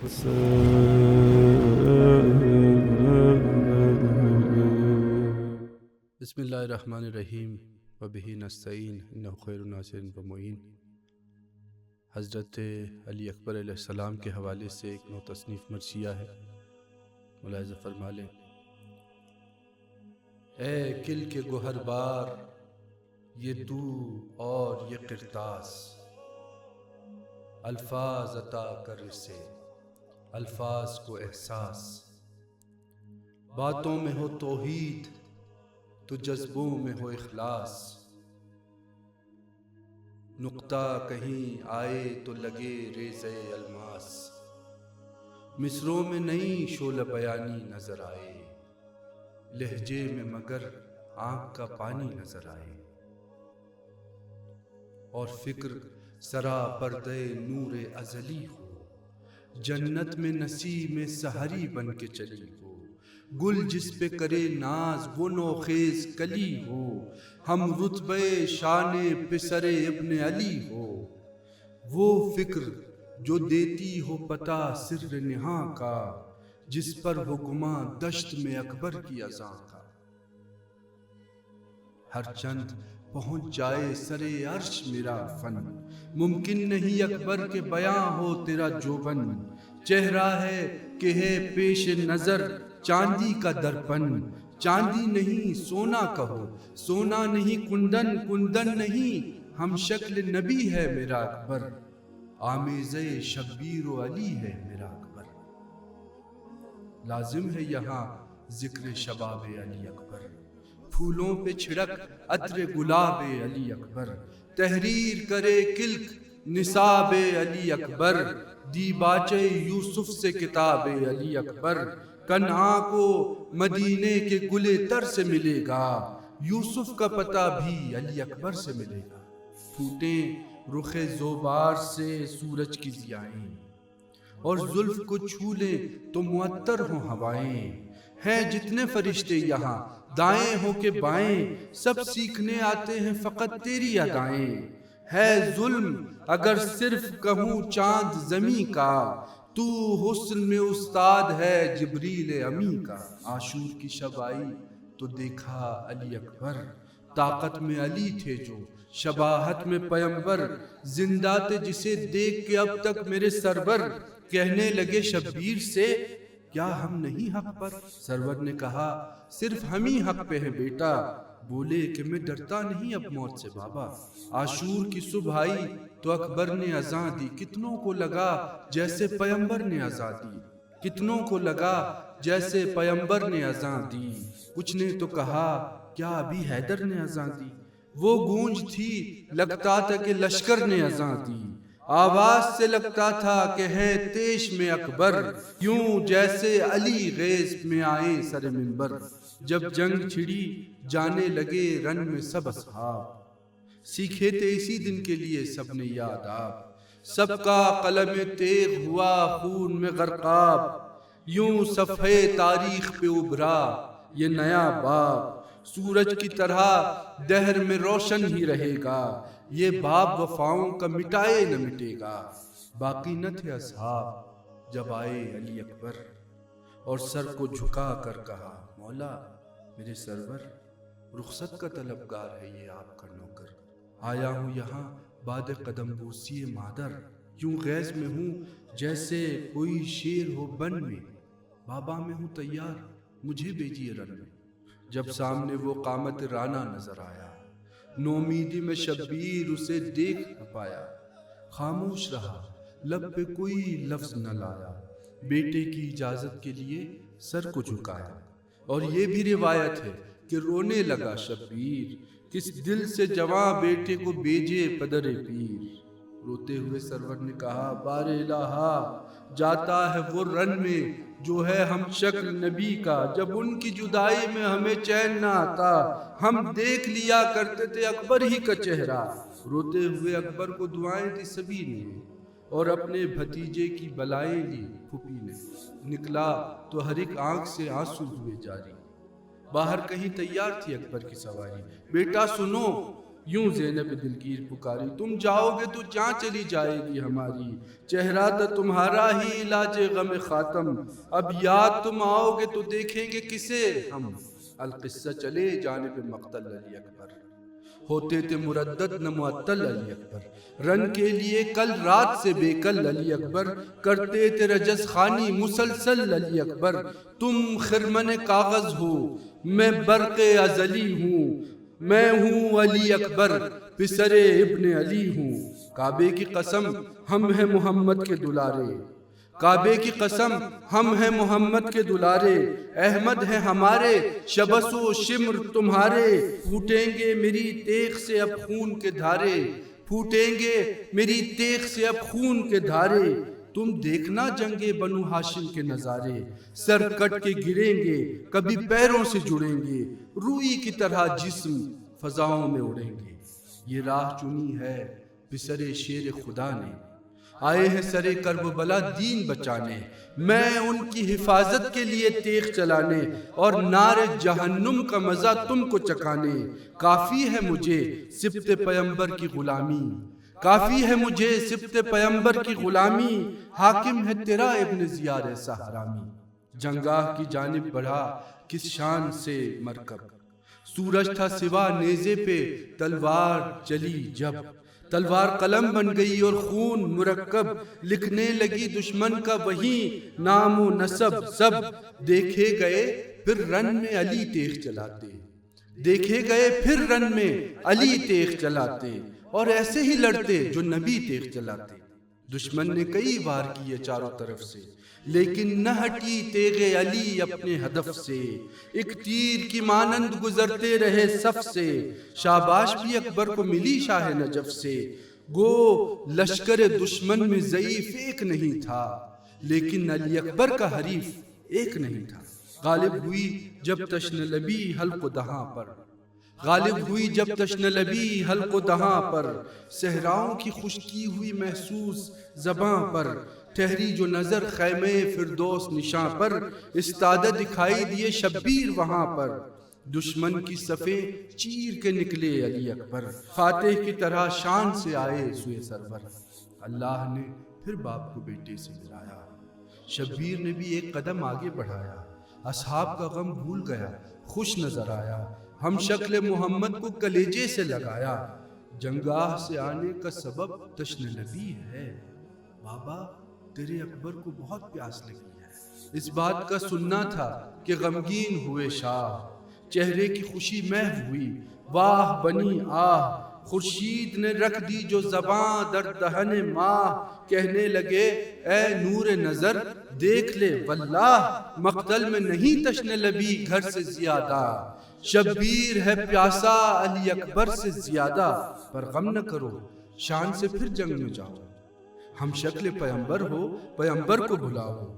بسم اللہ الرحمن الرحیم وبہ نستعین انہ خیر ناصر و معین۔ حضرت علی اکبر علیہ السلام کے حوالے سے ایک نو تصنیف مرثیہ ہے، ملاحظہ فرما لیں۔ اے کل کے گوہر بار یہ تو اور یہ قرطاس، الفاظ عطا کر اسے الفاظ کو احساس، باتوں میں ہو توحید تو جذبوں میں ہو اخلاص، نقطہ کہیں آئے تو لگے ریزے الماس، مصروں میں نئی شعلہ بیانی نظر آئے، لہجے میں مگر آنکھ کا پانی نظر آئے، اور فکر سرا پردے نور ازلی ہو، جنت میں نسیم سحری بن کے چلی ہو، گل جس پہ کرے ناز وہ نوخیز کلی ہو، ہم رتبے شان پسر ابن علی ہو، وہ فکر جو دیتی ہو پتہ سر نہاں کا، جس پر ہو گماں دشت میں اکبر کی اذاں کا، ہر چند پہنچ جائے سرے عرش میرا فن، ممکن نہیں اکبر کے بیاں ہو تیرا جوبن، چہرہ ہے کہ ہے پیش نظر چاندی کا درپن، چاندی نہیں سونا کہو، سونا نہیں کندن، کندن نہیں ہم شکل نبی ہے میرا اکبر، آمیزے شبیر و علی ہے میرا اکبر۔ لازم ہے یہاں ذکر شباب علی اکبر، پھولوں پہ چھڑک عطر گلاب علی اکبر، تحریر کرے کلک نصاب علی اکبر، دیباچے یوسف سے کتاب علی اکبر، کنعان کو مدینے کے گلے تر سے ملے گا، یوسف کا پتہ بھی علی اکبر سے ملے گا، پھوٹیں رخ زوبار سے سورج کی ضیائیں، اور زلف کو چھو لیں تو معطر ہوں ہوائیں، ہیں جتنے فرشتے یہاں دائیں ہو کے بائیں، سب سیکھنے آتے ہیں فقط تیری ادائیں، ہے ظلم اگر صرف کہوں چاند زمیں کا، تو حسن میں استاد ہے جبریل امی کا، عاشور کی شب آئی تو دیکھا علی اکبر، طاقت میں علی تھے جو شباہت میں پیمبر، زندہ تھے جسے دیکھ کے اب تک میرے سرور، کہنے لگے شبیر سے کیا ہم نہیں حق پر، سرور نے کہا صرف ہم ہی حق پہ ہیں بیٹا، بولے کہ میں ڈرتا نہیں اب موت سے بابا، عاشور کی صبح آئی تو اکبر نے اذاں دی، کتنوں کو لگا جیسے پیمبر نے اذاں دی، کتنوں کو لگا جیسے پیمبر نے اذاں دی، کچھ نے تو کہا کیا ابھی حیدر نے اذاں دی، وہ گونج تھی لگتا تھا کہ لشکر نے اذاں دی، آواز سے لگتا تھا کہ ہے تیش میں اکبر، یوں جیسے علی غیظ میں آئے سر منبر، جب جنگ چھڑی جانے لگے رن میں سب اصحاب، سیکھے تھے اسی دن کے لیے سب نے یہ آداب، سب کا قلم تیغ ہوا خون میں غرقاب، یوں صفحے تاریخ پہ ابھرا یہ نیا باب، سورج کی طرح دہر میں روشن ہی رہے گا، یہ باب وفاؤں کا مٹائے نہ مٹے گا، باقی نہ تھے اصحاب جب آئے علی اکبر، اور سر کو جھکا کر کہا مولا میرے سرور، رخصت کا طلبگار ہے یہ آپ کا نوکر، آیا ہوں یہاں باد قدم بوسی مادر، یوں غیظ میں ہوں جیسے کوئی شیر ہو بن میں، بابا میں ہوں تیار مجھے بھیجیے رن میں، جب سامنے وہ قامت رانا نظر آیا، نومیدی میں شبیر اسے دیکھ نہ پایا، خاموش رہا لب پہ کوئی لفظ نہ لایا، بیٹے کی اجازت کے لیے سر کو جھکایا، اور یہ بھی روایت ہے کہ رونے لگا شبیر، کس دل سے جواں بیٹے کو بیجے پدر پیر، روتے ہوئے سرور نے کہا بار الہا، جاتا ہے وہ رن میں جو ہے ہم شکل نبی کا، جب ان کی جدائی میں ہمیں چین نہ آتا، ہم دیکھ لیا کرتے تھے اکبر ہی کا چہرہ، روتے ہوئے اکبر کو دعائیں دی سبھی نے، اور اپنے بھتیجے کی بلائیں لی پھوپھی نے، نکلا تو ہر ایک آنکھ سے آنسو ہوئے جاری، باہر کہیں تیار تھی اکبر کی سواری، بیٹا سنو یوں زینب دلگیر پکاری، تم جاؤ گے تو جان چلی جائے گی ہماری، چہرہ تو تمہارا ہی علاج غم خاتم، اب یاد تم آؤ گے تو دیکھیں گے کسے ہم۔ القصہ چلے جانب مقتل علی اکبر، ہوتے تھے مردد نہ معطل علی اکبر، رن کے لیے کل رات سے بے کل علی اکبر، کرتے تھے رجس خانی مسلسل علی اکبر، تم خرمن کاغذ ہو میں برق ازلی ہوں، میں ہوں علی اکبر پسر ابن علی ہوں، کعبے کی قسم ہم ہیں محمد کے دلارے، کعبے کی قسم ہم ہیں محمد کے دلارے، احمد ہیں ہمارے شبس و شمر تمہارے، پھوٹیں گے میری تیغ سے اب خون کے دھارے، پھوٹیں گے میری تیغ سے اب خون کے دھارے، تم دیکھنا جنگ بنو ہاشم کے نظارے، سر کٹ کے گریں گے کبھی پیروں سے جڑیں گے، روئی کی طرح جسم فضاؤں میں اڑیں گے، یہ راہ چنی ہے پسر شیر خدا نے، آئے ہیں سرے کربلا دین بچانے، میں ان کی حفاظت کے لیے تیغ چلانے، اور نار جہنم کا مزہ تم کو چکانے، کافی ہے مجھے سبط پیمبر کی غلامی، کافی ہے مجھے سبط پیمبر کی غلامی، حاکم ہے تیرا ابن زیاد ایسا حرامی، جنگاہ کی جانب بڑھا کس شان سے مرکب، سورج تھا سوا نیزے پہ تلوار چلی جب، تلوار قلم بن گئی اور خون مرکب، لکھنے لگی دشمن کا وہی نام و نسب، سب دیکھے گئے پھر رن میں علی تیغ چلاتے، دیکھے گئے پھر رن میں علی تیغ چلاتے، اور ایسے ہی لڑتے جو نبی تیغ چلاتے، دشمن نے کئی وار کیے چاروں طرف سے، لیکن نہ ہٹی تیغ علی اپنے ہدف سے، ایک تیر کی مانند گزرتے رہے صف سے، شاباش بھی اکبر کو ملی شاہ نجف سے، گو لشکر دشمن میں ضعیف ایک نہیں تھا، لیکن علی اکبر کا حریف ایک نہیں تھا، غالب ہوئی جب تشن لبی حلق و دہاں پر، غالب ہوئی جب تشن لبی حلق و دہاں پر، صحراؤں کی خشکی ہوئی محسوس زباں پر، ٹھہری جو نظر خیمے فردوس نشاں پر، استادہ دکھائی دیے شبیر وہاں پر، دشمن کی صفیں چیر کے نکلے علی اکبر، فاتح کی طرح شان سے آئے سوئے سرور، اللہ نے پھر باپ کو بیٹے سے ملایا، شبیر نے بھی ایک قدم آگے بڑھایا، اصحاب کا غم بھول گیا خوش نظر آیا، ہم شکل محمد کو کلیجے سے لگایا، جنگاہ سے آنے کا سبب تشن لبی ہے، بابا تیرے اکبر کو بہت پیاس لگی ہے، اس بات کا سننا تھا کہ غمگین ہوئے شاہ، چہرے کی خوشی محو ہوئی، واہ بنی آہ، خورشید نے رکھ دی جو زباں در دہن ماہ، کہنے لگے اے نور نظر دیکھ لے واللہ، مقتل میں نہیں تشن لبی گھر سے زیادہ، شبیر ہے پیاسا علی اکبر سے زیادہ، پر غم نہ کرو شان سے پھر جنگ میں جاؤ، ہم شکل پیمبر ہو پیمبر کو بلاؤ،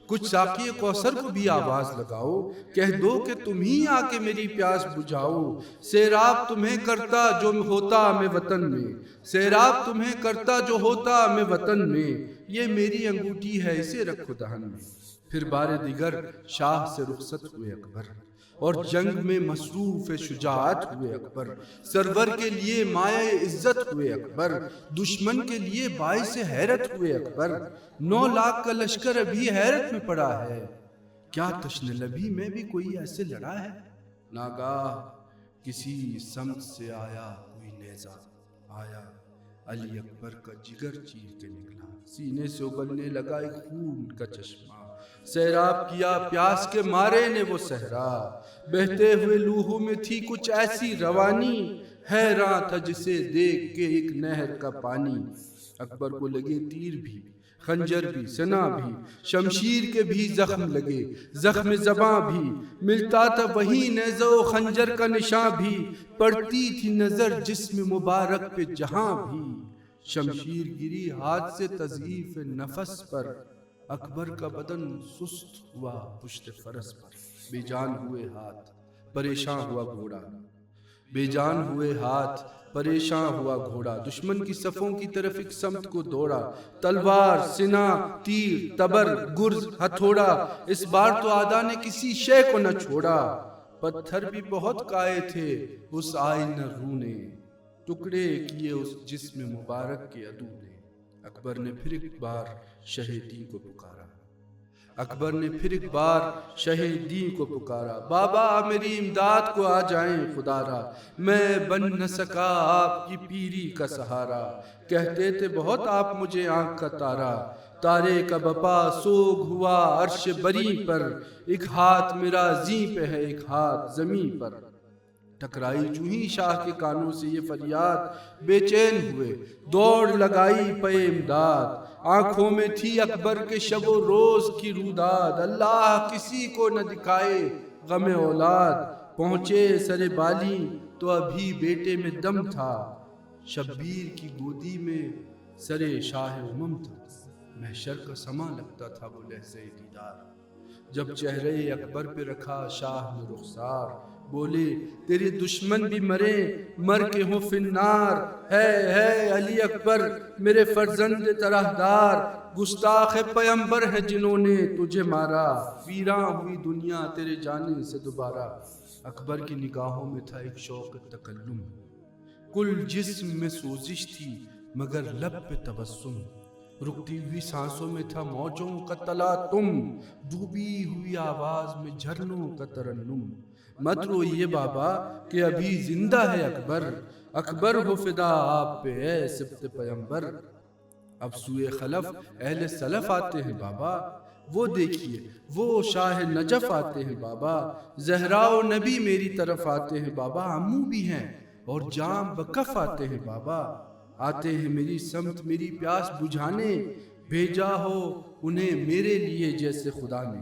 کچھ ساقی کوثر کو بھی آواز لگاؤ، کہہ دو کہ تم ہی آ کے میری پیاس بجھاؤ، سیراب تمہیں کرتا جو ہوتا میں وطن میں، سیراب تمہیں کرتا جو ہوتا میں وطن میں، یہ میری انگوٹھی ہے اسے رکھو دہن میں، پھر بار دیگر شاہ سے رخصت ہوئے اکبر، اور جنگ میں مصروف شجاعت ہوئے اکبر، سرور کے لیے مائع عزت ہوئے اکبر، دشمن کے لیے باعث حیرت ہوئے اکبر، 9 لاکھ کا لشکر ابھی حیرت میں پڑا ہے، کیا تشن لبی میں بھی کوئی ایسے لڑا ہے، ناگاہ کسی سمت سے آیا کوئی نیزہ، آیا علی اکبر کا جگر چیر کے نکلا، سینے سے ابلنے لگا ایک خون کا چشمہ، سیراب کیا پیاس کے مارے نے وہ صحرا، بہتے ہوئے لوہوں میں تھی کچھ ایسی روانی، حیران تھا جسے دیکھ کے ایک نہر کا پانی، اکبر کو لگے تیر بھی خنجر بھی سنا بھی، شمشیر کے بھی زخم لگے، زخم زباں بھی، ملتا تھا وہی نیزہ و خنجر کا نشاں بھی، پڑتی تھی نظر جسم مبارک پہ جہاں بھی، شمشیر گری ہاتھ سے تضعیف نفس پر، اکبر کا بدن سست ہوا پشت فرس پر، بے جان ہوئے ہاتھ پریشان ہوا گھوڑا، بے جان ہوئے ہاتھ پریشان ہوا گھوڑا، دشمن کی صفوں کی طرف ایک سمت کو دوڑا، تلوار سنا تیر تبر گرز ہتھوڑا، اس بار تو آدھا نے کسی شے کو نہ چھوڑا، پتھر بھی بہت کائے تھے اس آئینہ روح نے، ٹکڑے کیے اس جسم مبارک کے عدو نے۔ اکبر نے پھر ایک بار شہیدی کو پکارا، اکبر نے پھر ایک بار شہیدی کو پکارا، بابا میری امداد کو آ جائیں خدا را، میں بن نہ سکا آپ کی پیری کا سہارا، کہتے تھے بہت آپ مجھے آنکھ کا تارا، تارے کا بپا سوگ ہوا عرش بری پر، ایک ہاتھ میرا زیں پہ ہے ایک ہاتھ زمین پر، ٹکرائی چوہی شاہ کے کانوں سے یہ فریاد، بے چین ہوئے دوڑ لگائی پہ امداد، آنکھوں میں تھی اکبر کے شب و روز کی روداد، اللہ کسی کو نہ دکھائے غم اولاد، پہنچے سر بالی تو ابھی بیٹے میں دم تھا، شبیر کی گودی میں سر شاہ امم تھا، محشر کا سما لگتا تھا وہ لحظے دیدار، جب چہرے اکبر پہ رکھا شاہ نے رخسار، بولے تیرے دشمن بھی مرے مر کے ہوں فنار، ہے علی اکبر میرے فرزند طرحدار، گستاخ پیمبر ہیں جنہوں نے تجھے مارا، ویراں ہوئی دنیا تیرے جانے سے دوبارہ، اکبر کی نگاہوں میں تھا ایک شوق تکلم، کل جسم میں سوزش تھی مگر لب پہ تبسم، رکتی ہوئی سانسوں میں تھا موجوں کا تلاطم، ڈوبی ہوئی آواز میں جھرنوں کا ترنم، مت روئیے بابا کہ ابھی زندہ ہے اکبر، اکبر ہو فدا آپ پہ اے سبط پیمبر، اب سوئے خلف اہل سلف آتے ہیں بابا، وہ دیکھیے وہ شاہ نجف آتے ہیں بابا، زہرا و نبی میری طرف آتے ہیں بابا، عمو بھی ہیں اور جام بکف آتے ہیں بابا، آتے ہیں میری سمت میری پیاس بجھانے، بھیجا ہو انہیں میرے لیے جیسے خدا نے،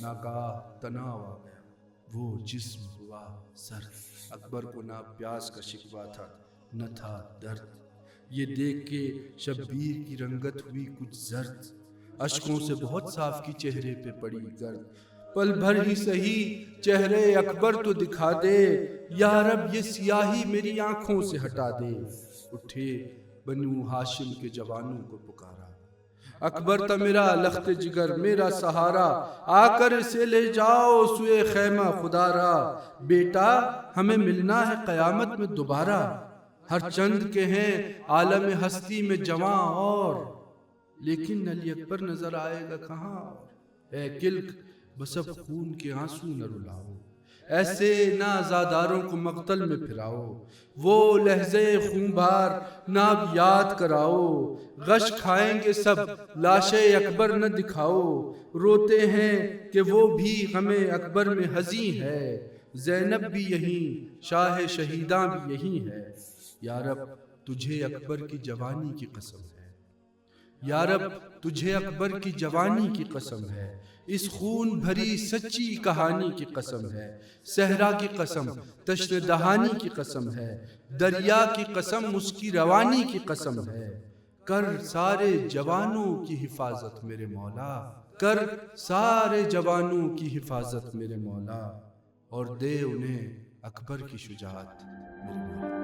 ناگاہ تناؤ آ گیا وہ جسم ہوا سرد، اکبر کو نہ پیاس کا شکوہ تھا نہ تھا درد، یہ دیکھ کے شبیر کی رنگت ہوئی کچھ زرد، اشکوں سے بہت صاف کی چہرے پہ پڑی گرد، پل بھر ہی سہی چہرے اکبر تو دکھا دے، یا رب یہ سیاہی میری آنکھوں سے ہٹا دے، اٹھے بنو ہاشم کے جوانوں کو پکارا، اکبر تھا میرا لخت جگر میرا سہارا، آ کر اسے لے جاؤ سوئے خیمہ خدا را، بیٹا ہمیں ملنا ہے قیامت میں دوبارہ، ہر چند کے ہیں عالم ہستی میں جواں اور، لیکن علی اکبر نظر آئے گا کہاں، اے کلک بس اب خون کے آنسو نہ رلاؤ، ایسے نازاداروں کو مقتل میں پھراؤ، وہ لحظے خونبار نہ اب یاد کراؤ، غش کھائیں گے سب لاش اکبر نہ دکھاؤ، روتے ہیں کہ وہ بھی غم اکبر میں ہزیں ہے، زینب بھی یہیں شاہ شہیداں بھی یہیں ہے، یا رب تجھے اکبر کی جوانی کی قسم ہے، یا رب تجھے اکبر کی جوانی کی قسم ہے، اس خون بھری سچی کہانی کی قسم ہے، صحرا کی قسم تشنہ دہانی کی قسم ہے، دریا کی قسم اس کی روانی کی قسم ہے، کر سارے جوانوں کی حفاظت میرے مولا، کر سارے جوانوں کی حفاظت میرے مولا، اور دے انہیں اکبر کی شجاعت میرے مولا۔